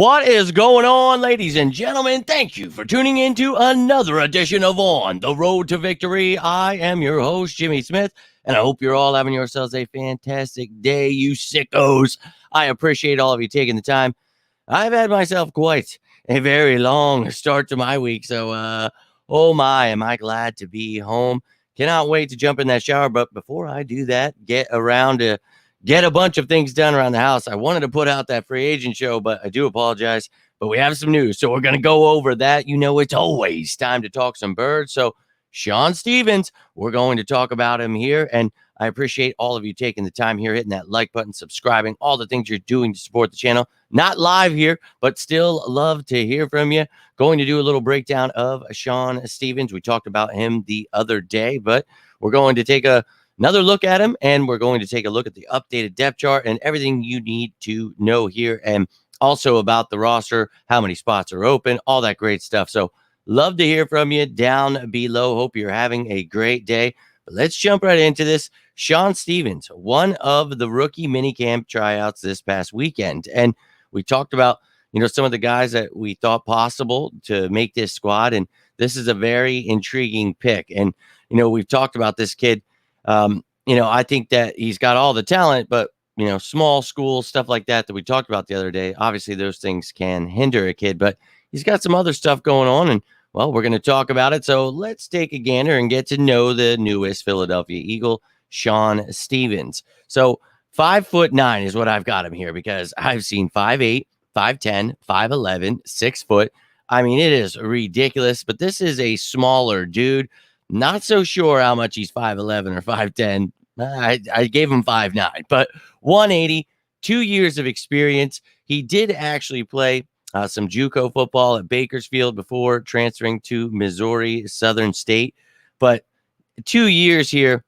What is going on, ladies and gentlemen? Thank you for tuning in to another edition of On the Road to Victory. I am your host, Jimmy Smith, and I hope you're all having yourselves a fantastic day, you sickos. I appreciate all of you taking the time. I've had myself quite a very long start to my week, so oh my, am I glad to be home. Cannot wait to jump in that shower, but before I do that, get around to get a bunch of things done around the house. I wanted to put out that free agent show, but I do apologize. But we have some news, so we're going to go over that. You know, it's always time to talk some birds. So Shon Stevens, we're going to talk about him here. And I appreciate all of you taking the time here, hitting that like button, subscribing, all the things you're doing to support the channel. Not live here, but still love to hear from you. Going to do a little breakdown of Shon Stevens. We talked about him the other day, but we're going to take another look at him, and we're going to take a look at the updated depth chart and everything you need to know here, and also about the roster, how many spots are open, all that great stuff. So love to hear from you down below. Hope you're having a great day. But let's jump right into this. Shon Stevens, one of the rookie minicamp tryouts this past weekend. And we talked about, some of the guys that we thought possible to make this squad. And this is a very intriguing pick. And, we've talked about this kid. I think that he's got all the talent, but, small school, stuff like that we talked about the other day. Obviously, those things can hinder a kid, but he's got some other stuff going on. And, well, we're going to talk about it. So let's take a gander and get to know the newest Philadelphia Eagle, Shon Stevens. So 5'9" is what I've got him here, because I've seen 5'8", 5'10", 5'11", 6 foot. I mean, it is ridiculous, but this is a smaller dude. Not so sure how much he's 5'11" or 5'10". I gave him 5'9", but 180, 2 years of experience. He did actually play some JUCO football at Bakersfield before transferring to Missouri Southern State. But 2 years here,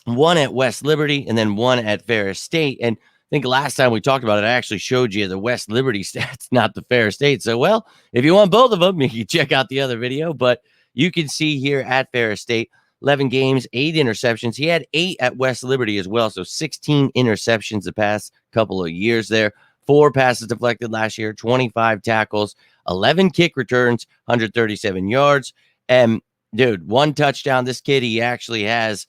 one at West Liberty and then one at Ferris State. And I think last time we talked about it, I actually showed you the West Liberty stats, not the Ferris State. So, well, if you want both of them, you can check out the other video. But you can see here at Ferris State, 11 games, 8 interceptions. He had 8 at West Liberty as well. So 16 interceptions the past couple of years there. 4 passes deflected last year, 25 tackles, 11 kick returns, 137 yards. And, dude, 1 touchdown. This kid, he actually has,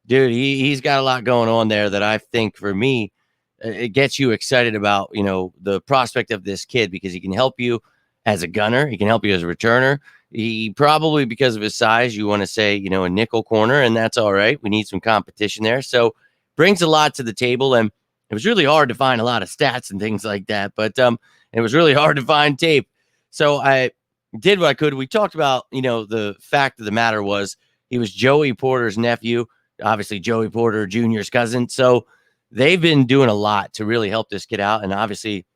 dude, he's got a lot going on there that I think, for me, it gets you excited about, the prospect of this kid, because he can help you as a gunner. He can help you as a returner. He probably, because of his size, you want to say, a nickel corner, and that's all right. We need some competition there. So brings a lot to the table, and it was really hard to find a lot of stats and things like that, but it was really hard to find tape. So I did what I could. We talked about, the fact of the matter was he was Joey Porter's nephew, obviously Joey Porter Jr.'s cousin. So they've been doing a lot to really help this kid out, and obviously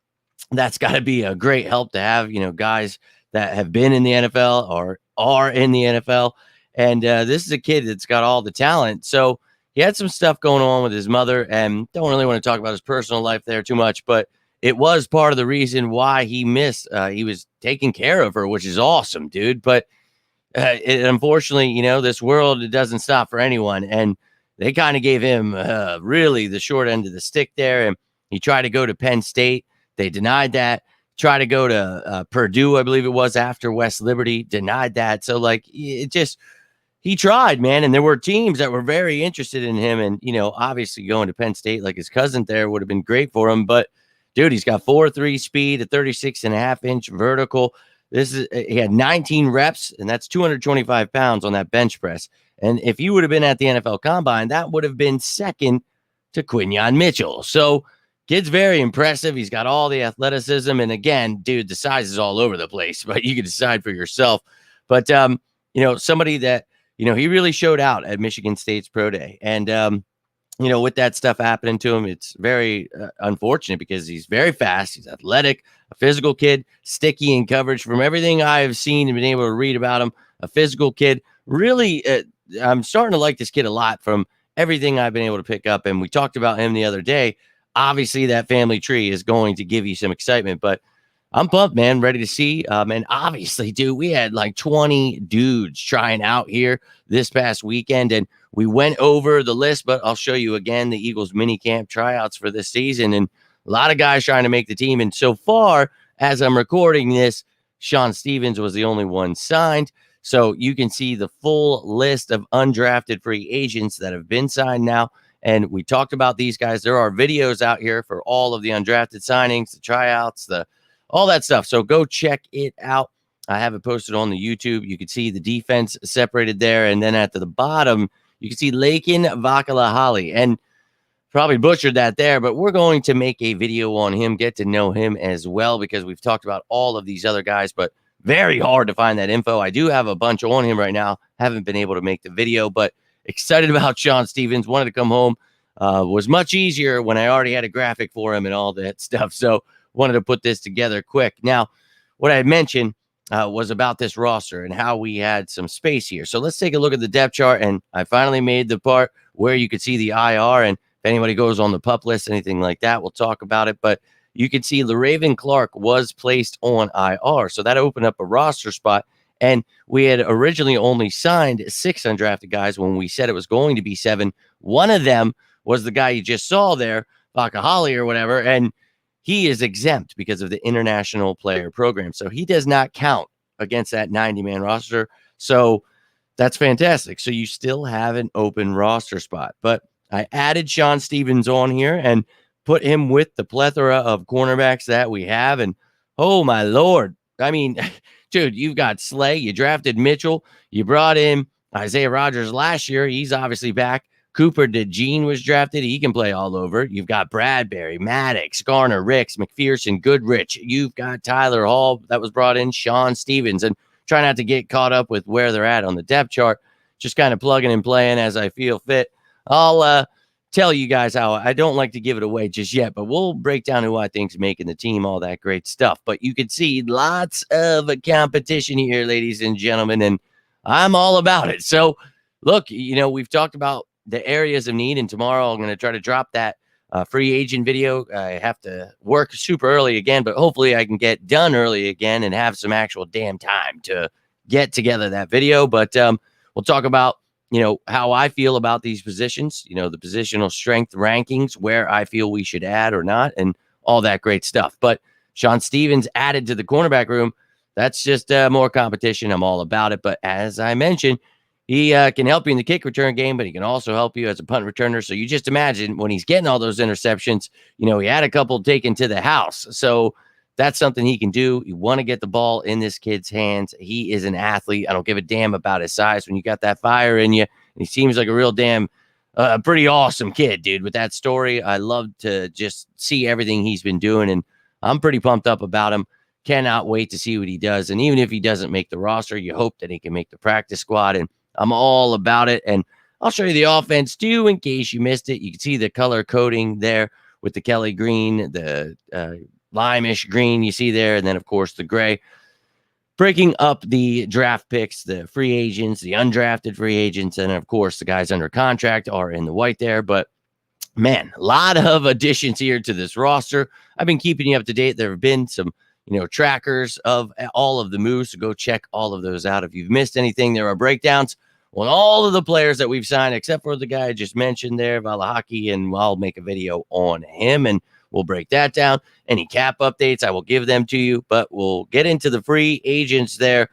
that's got to be a great help to have, guys that have been in the NFL or are in the NFL. And this is a kid that's got all the talent. So he had some stuff going on with his mother, and don't really want to talk about his personal life there too much, but it was part of the reason why he missed. He was taking care of her, which is awesome, dude. But unfortunately, this world, it doesn't stop for anyone. And they kind of gave him really the short end of the stick there. And he tried to go to Penn State. They denied that. Try to go to Purdue, I believe it was, after West Liberty, denied that. So, he tried, man. And there were teams that were very interested in him. And, obviously going to Penn State like his cousin there would have been great for him. But, dude, he's got 4.3 speed, a 36.5-inch vertical. He had 19 reps, and that's 225 pounds on that bench press. And if you would have been at the NFL Combine, that would have been second to Quinyon Mitchell. So, kid's very impressive. He's got all the athleticism. And again, dude, the size is all over the place, but you can decide for yourself. But, somebody that, he really showed out at Michigan State's Pro Day. And, with that stuff happening to him, it's very unfortunate, because he's very fast. He's athletic, a physical kid, sticky in coverage. From everything I've seen and been able to read about him, a physical kid. Really, I'm starting to like this kid a lot from everything I've been able to pick up. And we talked about him the other day. Obviously, that family tree is going to give you some excitement, but I'm pumped, man, ready to see. And obviously, dude, we had like 20 dudes trying out here this past weekend, and we went over the list, but I'll show you again the Eagles minicamp tryouts for this season, and a lot of guys trying to make the team. And so far, as I'm recording this, Shon Stevens was the only one signed. So you can see the full list of undrafted free agents that have been signed now. And we talked about these guys. There are videos out here for all of the undrafted signings, the tryouts, all that stuff. So go check it out. I have it posted on the YouTube. You can see the defense separated there. And then at the bottom, you can see Lakin Vakalahali. And probably butchered that there, but we're going to make a video on him, get to know him as well, because we've talked about all of these other guys, but very hard to find that info. I do have a bunch on him right now. Haven't been able to make the video, but excited about Shon Stevens. Wanted to come home. Was much easier when I already had a graphic for him and all that stuff. So wanted to put this together quick. Now, what I had mentioned was about this roster and how we had some space here. So let's take a look at the depth chart. And I finally made the part where you could see the IR, and if anybody goes on the pup list, anything like that, we'll talk about it. But you can see LaRaven Clark was placed on IR. So that opened up a roster spot. And we had originally only signed 6 undrafted guys when we said it was going to be 7. One of them was the guy you just saw there, Vakahali or whatever. And he is exempt because of the international player program. So he does not count against that 90-man roster. So that's fantastic. So you still have an open roster spot. But I added Shon Stevens on here and put him with the plethora of cornerbacks that we have. And oh, my Lord. I mean, dude, you've got Slay. You drafted Mitchell. You brought in Isaiah Rodgers last year. He's obviously back. Cooper DeJean was drafted. He can play all over. You've got Bradbury, Maddox, Garner, Ricks, McPherson, Goodrich. You've got Tyler Hall that was brought in, Shon Stevens. And try not to get caught up with where they're at on the depth chart. Just kind of plugging and playing as I feel fit. I'll tell you guys how I don't like to give it away just yet, but we'll break down who I think's making the team, all that great stuff. But you can see lots of competition here, ladies and gentlemen, and I'm all about it. So, look, we've talked about the areas of need, and tomorrow I'm going to try to drop that free agent video. I have to work super early again, but hopefully I can get done early again and have some actual damn time to get together that video. But we'll talk about how I feel about these positions, the positional strength rankings, where I feel we should add or not, and all that great stuff. But Shon Stevens added to the cornerback room. That's just more competition. I'm all about it. But as I mentioned, he can help you in the kick return game, but he can also help you as a punt returner. So you just imagine when he's getting all those interceptions, he had a couple taken to the house. So that's something he can do. You want to get the ball in this kid's hands. He is an athlete. I don't give a damn about his size. When you got that fire in you, and he seems like a real damn pretty awesome kid, dude. With that story, I love to just see everything he's been doing, and I'm pretty pumped up about him. Cannot wait to see what he does. And even if he doesn't make the roster, you hope that he can make the practice squad, and I'm all about it. And I'll show you the offense too in case you missed it. You can see the color coding there with the Kelly green, the limeish green you see there, and then of course the gray. Breaking up the draft picks, the free agents, the undrafted free agents, and of course the guys under contract are in the white there. But man, a lot of additions here to this roster. I've been keeping you up to date. There have been some trackers of all of the moves, so go check all of those out. If you've missed anything, there are breakdowns on all of the players that we've signed, except for the guy I just mentioned there, Valahaki, and I'll make a video on him, and we'll break that down. Any cap updates, I will give them to you, but we'll get into the free agents there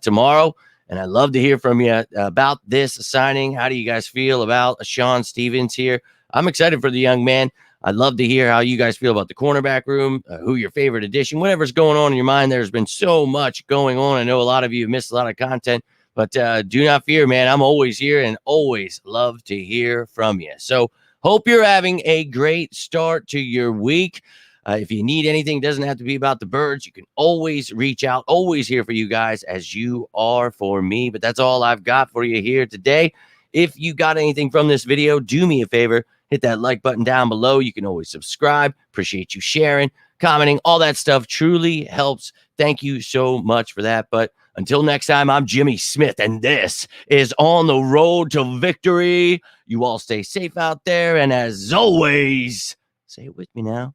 tomorrow, and I'd love to hear from you about this signing. How do you guys feel about Shon Stevens here? I'm excited for the young man. I'd love to hear how you guys feel about the cornerback room, who your favorite addition, whatever's going on in your mind. There's been so much going on. I know a lot of you have missed a lot of content, but do not fear, man. I'm always here and always love to hear from you. So hope you're having a great start to your week. If you need anything, it doesn't have to be about the birds. You can always reach out, always here for you guys as you are for me. But that's all I've got for you here today. If you got anything from this video, do me a favor. Hit that like button down below. You can always subscribe. Appreciate you sharing, commenting. All that stuff truly helps. Thank you so much for that. But until next time, I'm Jimmy Smith, and this is On the Road to Victory. You all stay safe out there. And as always, say it with me now.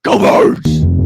Go Birds!